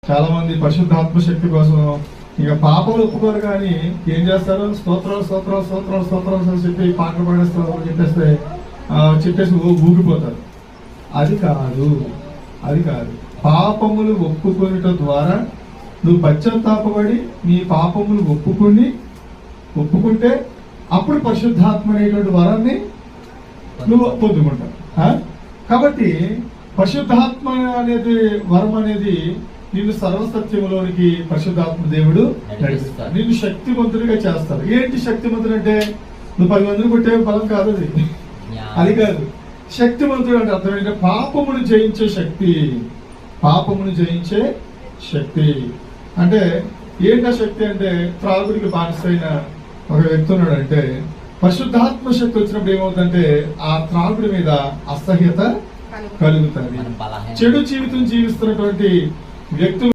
చాలా మంది పరిశుద్ధాత్మ శక్తి కోసం ఇక పాపలు ఒప్పుకోరు, కానీ ఏం చేస్తారు, స్తోత్రాలు స్తోత్రాలు స్తోత్రాలు స్తోత్రాలు అని చెప్పి పాటలు పాడేస్తారు, చెప్పేసి ఊగిపోతారు. అది కాదు, అది కాదు. పాపములు ఒప్పుకొనుట ద్వారా నువ్వు పశ్చాత్తాపడి నీ పాపములు ఒప్పుకుంటే అప్పుడు పరిశుద్ధాత్మ అనేటువంటి వరాన్ని నువ్వు పొందుకుంటావు. కాబట్టి పరిశుద్ధాత్మ అనేది వరం అనేది నిన్ను సర్వసత్యములోనికి పరిశుద్ధాత్మ దేవుడు నడిపిస్తాడు, నిన్ను శక్తివంతుడిగా చేస్తాడు. ఏంటి శక్తివంతుడు అంటే నువ్వు 10 మందిని కొట్టే బలం కాదు, అది కాదు. శక్తివంతుడు అంటే అర్థం ఏంటంటే పాపమును జయించే శక్తి, పాపమును జయించే శక్తి. అంటే ఏంటా శక్తి అంటే త్రాగుడికి బానిసైన ఒక వ్యక్తి ఉన్నాడు అంటే పరిశుద్ధాత్మ శక్తి వచ్చినప్పుడు ఏమవుతుందంటే ఆ త్రాగుడి మీద అసహ్యత కలుగుతుంది. చెడు జీవితం జీవిస్తున్నటువంటి వ్యక్తులు